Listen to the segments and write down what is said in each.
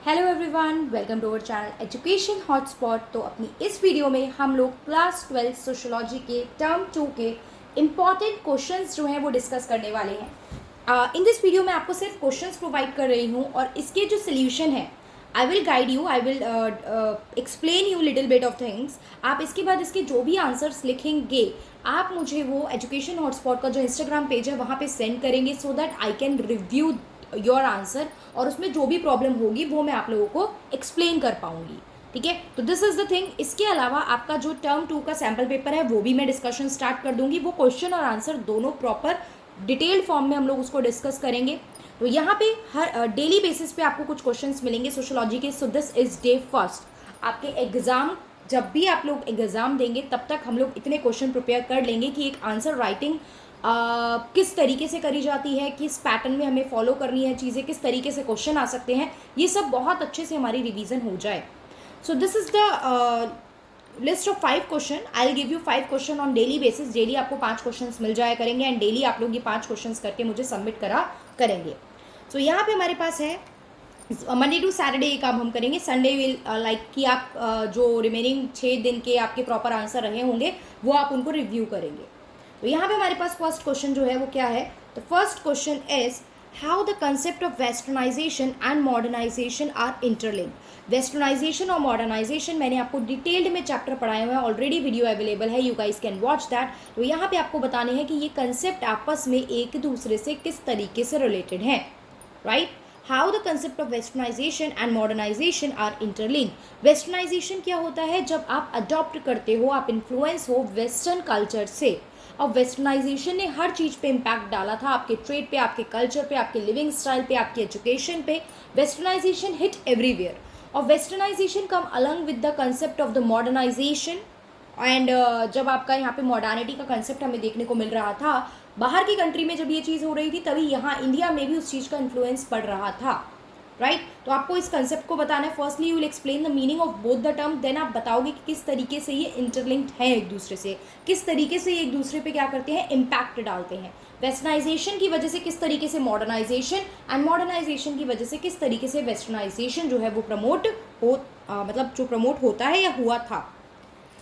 Hello everyone, welcome to our channel education hotspot. तो अपनी इस वीडियो में हम लोग क्लास 12 सोशोलॉजी के टर्म 2 के इम्पॉर्टेंट क्वेश्चंस जो हैं वो डिस्कस करने वाले हैं। इन दिस वीडियो में आपको सिर्फ क्वेश्चंस प्रोवाइड कर रही हूँ और इसके जो सोल्यूशन है I will guide you, I will explain you little bit of things. आप इसके बाद इसके जो भी आंसर्स लिखेंगे आप मुझे वो एजुकेशन हॉटस्पॉट का जो इंस्टाग्राम पेज है वहाँ पे सेंड करेंगे so that I can review your answer और उसमें जो भी प्रॉब्लम होगी वो मैं आप लोगों को एक्सप्लेन कर पाऊंगी। ठीक है, तो दिस इज द थिंग। इसके अलावा आपका जो टर्म 2 का सैम्पल पेपर है वो भी मैं डिस्कशन स्टार्ट कर दूंगी। वो क्वेश्चन और आंसर दोनों प्रॉपर डिटेल्ड फॉर्म में हम लोग उसको डिस्कस करेंगे। तो यहाँ पे हर डेली बेसिस पे आपको कुछ क्वेश्चंस मिलेंगे सोशोलॉजी के। सो दिस इज डे फर्स्ट। आपके एग्जाम जब भी आप लोग एग्जाम देंगे तब तक हम लोग इतने क्वेश्चन प्रिपेयर कर लेंगे कि एक आंसर राइटिंग किस तरीके से करी जाती है, किस पैटर्न में हमें फॉलो करनी है चीज़ें, किस तरीके से क्वेश्चन आ सकते हैं, ये सब बहुत अच्छे से हमारी रिवीजन हो जाए। सो this is the list of 5 question. I will give you 5 question on daily basis. Daily आपको 5 क्वेश्चन मिल जाया करेंगे एंड डेली आप लोग ये 5 क्वेश्चन करके मुझे सबमिट करा करेंगे। सो यहाँ पे हमारे पास है मंडे टू सैटरडे ये काम हम करेंगे। संडे विल लाइक कि आप जो रिमेनिंग 6 दिन के आपके प्रॉपर आंसर रहे होंगे वो आप उनको रिव्यू करेंगे। तो यहाँ पे हमारे पास फर्स्ट क्वेश्चन जो है वो क्या है। The first question is how the concept of westernisation and modernisation are interlinked. Westernisation और मॉडर्नाइजेशन मैंने आपको डिटेल्ड में चैप्टर पढ़ाए हुए हैं, ऑलरेडी वीडियो अवेलेबल है, you guys can watch that. तो यहाँ पे आपको बताने हैं कि ये कंसेप्ट आपस में एक दूसरे से किस तरीके से रिलेटेड है, right. How the concept of westernisation and modernisation are interlinked. Westernisation क्या होता है? जब आप अडॉप्ट करते हो, आप इन्फ्लुएंस हो वेस्टर्न कल्चर से। और वेस्टर्नाइजेशन ने हर चीज़ पे इम्पैक्ट डाला था, आपके ट्रेड पे, आपके कल्चर पे, आपके लिविंग स्टाइल पे, आपकी एजुकेशन पे। Westernisation hit everywhere. और westernisation come along with the concept of the modernisation and जब आपका यहाँ पे मॉडर्निटी का कंसेप्ट हमें देखने को मिल रहा था बाहर की कंट्री में, जब ये चीज़ हो रही थी तभी यहाँ इंडिया में भी उस चीज़ का इन्फ्लुएंस पड़ रहा था, राइट। तो आपको इस कंसेप्ट को बताना है। Firstly you will explain the meaning of both the term, then आप बताओगे कि किस तरीके से ये इंटरलिंक्ड है एक दूसरे से, किस तरीके से ये एक दूसरे पे क्या करते हैं, इम्पैक्ट डालते हैं। वेस्टर्नाइजेशन की वजह से किस तरीके से मॉडर्नाइजेशन, एंड मॉडर्नाइजेशन की वजह से किस तरीके से वेस्टर्नाइजेशन जो है वो प्रमोट हो मतलब जो प्रमोट होता है या हुआ था।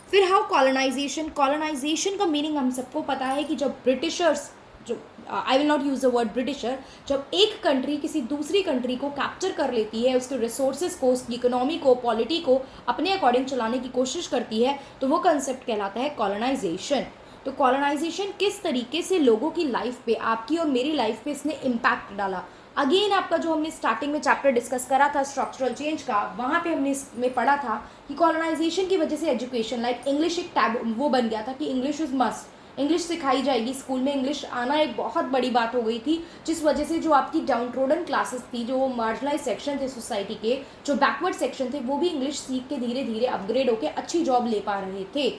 फिर हाउ कॉलोनाइजेशन। कॉलोनाइजेशन का मीनिंग हम सबको पता है कि जब ब्रिटिशर्स, जो I will not use the word britisher, जब एक कंट्री किसी दूसरी कंट्री को कैप्चर कर लेती है, उसके रिसोर्सेज को, उसकी इकोनॉमी को, पॉलिटी को अपने अकॉर्डिंग चलाने की कोशिश करती है, तो वो कंसेप्ट कहलाता है कॉलोनाइजेशन। तो कॉलोनाइजेशन किस तरीके से लोगों की लाइफ पे, आपकी और मेरी लाइफ पे इसने इम्पैक्ट डाला। अगेन आपका जो हमने स्टार्टिंग में चैप्टर डिस्कस करा था स्ट्रक्चरल चेंज का, वहाँ पे हमने इसमें पढ़ा था कि कॉलोनाइजेशन की वजह से एजुकेशन, लाइक इंग्लिश एक टैब वो बन गया था कि इंग्लिश इज मस्ट, इंग्लिश सिखाई जाएगी स्कूल में। इंग्लिश आना एक बहुत बड़ी बात हो गई थी, जिस वजह से जो आपकी डाउनट्रोडन क्लासेस थी, जो मार्जिनलाइज सेक्शन थे सोसाइटी के, जो बैकवर्ड सेक्शन थे, वो भी इंग्लिश सीख के धीरे धीरे अपग्रेड होकर अच्छी जॉब ले पा रहे थे।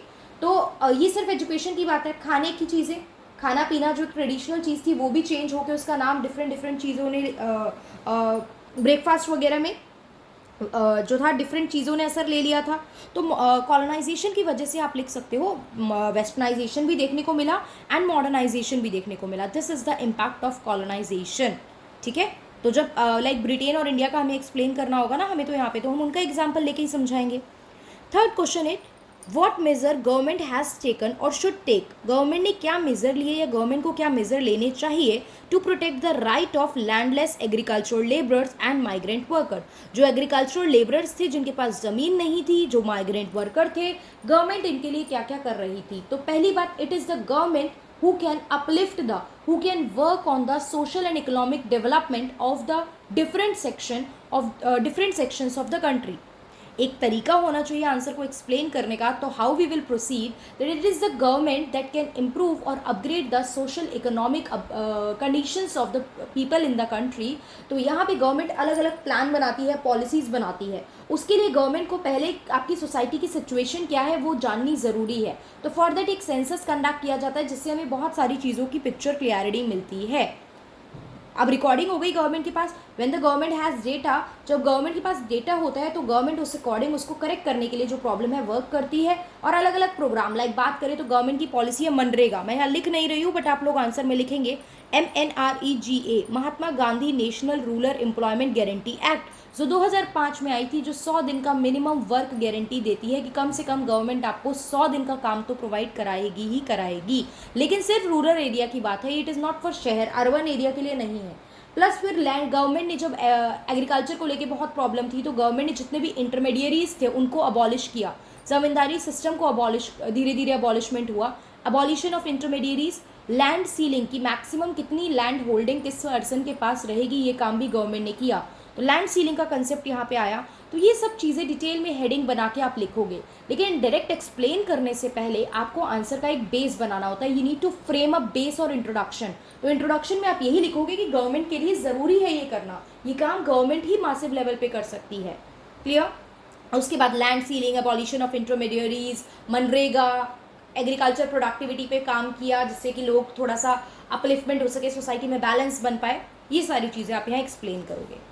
तो ये सिर्फ एजुकेशन की बात है। खाने की चीज़ें, खाना पीना जो ट्रेडिशनल चीज़ थी वो भी चेंज होकर उसका नाम डिफरेंट डिफरेंट चीज़ों ने, ब्रेकफास्ट वगैरह में जो था डिफरेंट चीज़ों ने असर ले लिया था। तो कॉलोनाइजेशन की वजह से आप लिख सकते हो वेस्टर्नाइजेशन भी देखने को मिला एंड मॉडर्नाइजेशन भी देखने को मिला। This is the impact of colonisation, ठीक है। तो जब लाइक ब्रिटेन और इंडिया का हमें एक्सप्लेन करना होगा ना हमें, तो यहाँ पे तो हम उनका एग्जाम्पल लेके ही समझाएंगे। Third question it what measure government has taken और शुड टेक। गवर्नमेंट ने क्या मेजर लिए या गवर्नमेंट को क्या मेजर लेने चाहिए to protect the right of landless agricultural labourers and migrant worker. जो एग्रीकल्चरल लेबरर्स थे, जिनके पास ज़मीन नहीं थी, जो माइग्रेंट वर्कर थे, गवर्नमेंट इनके लिए क्या क्या कर रही थी। तो पहली बात, it is the government who can uplift the, who can work on the social and economic development of the different sections of the country। एक तरीका होना चाहिए आंसर को एक्सप्लेन करने का। तो how we will proceed that it is the government that can improve और upgrade the social economic conditions of the people in the country. तो यहाँ पे गवर्नमेंट अलग अलग प्लान बनाती है, पॉलिसीज़ बनाती है। उसके लिए गवर्नमेंट को पहले आपकी सोसाइटी की सिचुएशन क्या है वो जाननी ज़रूरी है। तो फॉर दैट एक सेंसस कंडक्ट किया जाता है, जिससे हमें बहुत सारी चीज़ों की पिक्चर क्लियरिटी मिलती है। अब रिकॉर्डिंग हो गई गवर्नमेंट के पास, when the government has data, जब गवर्नमेंट के पास डेटा होता है तो गवर्नमेंट उस अकॉर्डिंग उसको करेक्ट करने के लिए जो प्रॉब्लम है वर्क करती है। और अलग अलग प्रोग्राम लाइक बात करें तो गवर्नमेंट की पॉलिसी है मनरेगा, मैं यहाँ लिख नहीं रही हूँ बट आप लोग आंसर में लिखेंगे MNREGA, Mahatma Gandhi national rural employment guarantee act, जो 2005 में आई थी, जो 100 दिन का मिनिमम वर्क गारंटी देती है कि कम से कम गवर्नमेंट आपको 100 दिन का काम तो प्रोवाइड कराएगी ही कराएगी। लेकिन सिर्फ रूरल एरिया की बात है, इट इज़ नॉट फॉर शहर, अर्बन एरिया के लिए नहीं है। प्लस फिर लैंड गवर्नमेंट ने जब एग्रीकल्चर को लेके बहुत प्रॉब्लम थी तो गवर्नमेंट ने जितने भी इंटरमीडियरीज थे उनको अबॉलिश किया, जमींदारी सिस्टम को अबॉलिश, धीरे धीरे अबॉलिशमेंट हुआ, abolition of intermediaries, land ceiling की मैक्सिमम कितनी लैंड होल्डिंग किस पर्सन के पास रहेगी ये काम भी गवर्नमेंट ने किया, तो लैंड सीलिंग का कंसेप्ट यहाँ पे आया। तो ये सब चीज़ें डिटेल में हेडिंग बना के आप लिखोगे, लेकिन डायरेक्ट एक्सप्लेन करने से पहले आपको आंसर का एक बेस बनाना होता है। You need to frame a base और इंट्रोडक्शन। तो इंट्रोडक्शन में आप यही लिखोगे कि गवर्नमेंट के लिए ज़रूरी है ये करना, ये काम गवर्नमेंट ही मासिव लेवल पे कर सकती है। क्लियर? उसके बाद land ceiling, abolition of intermediaries, MNREGA, agriculture productivity पे काम किया जिससे कि लोग थोड़ा सा अपलिफ्टमेंट हो सके, सोसाइटी में बैलेंस बन पाए, ये सारी चीज़ें आप यहाँ एक्सप्लेन करोगे।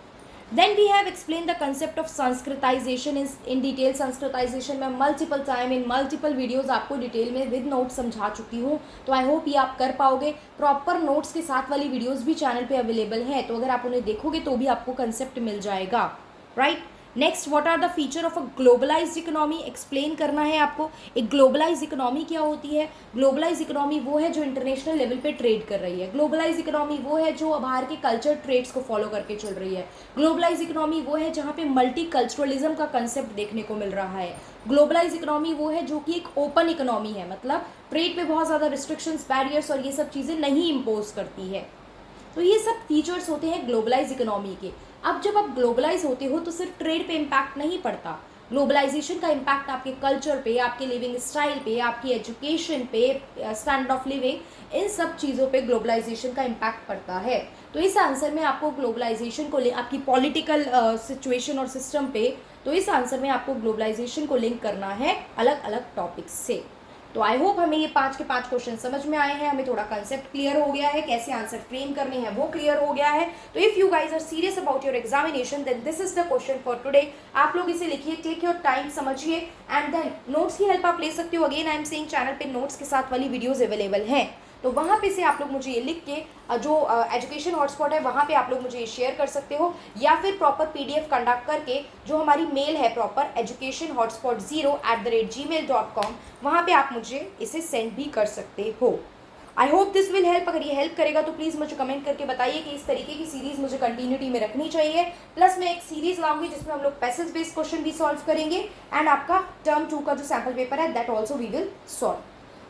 Then we have explained the concept of sanskritization in detail। Sanskritization में multiple time in multiple videos आपको डिटेल में विद नोट्स समझा चुकी हूँ, तो आई होप ये आप कर पाओगे। प्रॉपर नोट्स के साथ वाली वीडियोज़ भी चैनल पे अवेलेबल हैं, तो अगर आप उन्हें देखोगे तो भी आपको कंसेप्ट मिल जाएगा, right. Next, what are the feature of a globalised economy, explain करना है आपको। एक ग्लोबलाइज्ड इकोनॉमी क्या होती है? ग्लोबलाइज्ड इकोनॉमी वो है जो इंटरनेशनल लेवल पे ट्रेड कर रही है। ग्लोबलाइज्ड इकोनॉमी वो है जो बाहर के कल्चर ट्रेड्स को फॉलो करके चल रही है। ग्लोबलाइज्ड इकोनॉमी वो है जहाँ पे मल्टी कल्चरलिज्म का कंसेप्ट देखने को मिल रहा है। ग्लोबलाइज्ड इकोनॉमी वो है जो कि एक ओपन इकोनॉमी है, मतलब ट्रेड पे बहुत ज़्यादा रिस्ट्रिक्शंस, बैरियर्स और ये सब चीज़ें नहीं इम्पोज करती है। तो ये सब फीचर्स होते हैं ग्लोबलाइज इकोनॉमी के। अब जब आप ग्लोबलाइज होते हो तो सिर्फ ट्रेड पे इम्पैक्ट नहीं पड़ता, ग्लोबलाइजेशन का इम्पैक्ट आपके कल्चर पे, आपके लिविंग स्टाइल पे, आपकी एजुकेशन पे, स्टैंडर्ड ऑफ लिविंग, इन सब चीज़ों पे ग्लोबलाइजेशन का इम्पैक्ट पड़ता है। तो इस आंसर में आपको ग्लोबलाइजेशन को आपकी पॉलिटिकल सिचुएशन और सिस्टम पे, तो इस आंसर में आपको ग्लोबलाइजेशन को लिंक करना है अलग अलग टॉपिक्स से। तो आई होप हमें ये 5 के 5 क्वेश्चन समझ में आए हैं, हमें थोड़ा कंसेप्ट क्लियर हो गया है, कैसे आंसर फ्रेम करने हैं वो क्लियर हो गया है। तो if you guys are serious about your examination then this is the question for today. आप लोग इसे लिखिए, टेक योर टाइम, समझिए एंड देन नोट्स की हेल्प आप ले सकते हो। Again I am saying channel पे नोट्स के साथ वाली वीडियोज़ अवेलेबल हैं, तो वहाँ पे से आप लोग मुझे ये लिख के जो एजुकेशन हॉटस्पॉट है वहाँ पे आप लोग मुझे ये शेयर कर सकते हो, या फिर प्रॉपर PDF कंडक्ट करके जो हमारी मेल है प्रॉपर educationhotspot0@gmail.com, वहाँ पे आप मुझे इसे सेंड भी कर सकते हो। I hope this will help. अगर ये हेल्प करेगा तो प्लीज़ मुझे कमेंट करके बताइए कि इस तरीके की सीरीज़ मुझे कंटिन्यूटी में रखनी चाहिए। प्लस मैं एक सीरीज़ लाऊंगी जिसमें हम लोग पैसेज बेस्ड क्वेश्चन भी सॉल्व करेंगे एंड आपका टर्म 2 का जो सैम्पल पेपर है that also we will solve.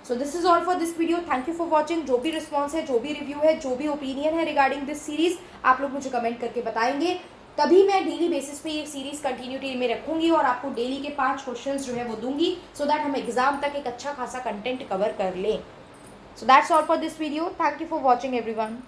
So this is all for this video. Thank you for watching. जो भी रिस्पॉन्स है, जो भी रिव्यू है, जो भी ओपिनियन है रिगार्डिंग दिस सीरीज आप लोग मुझे कमेंट करके बताएंगे, तभी मैं डेली बेसिस पे ये सीरीज कंटिन्यूटी में रखूंगी और आपको डेली के 5 क्वेश्चंस जो है वो दूंगी, सो दैट हम एग्जाम तक एक अच्छा खासा कंटेंट कवर कर लें। So that's all for this video. Thank you for watching everyone.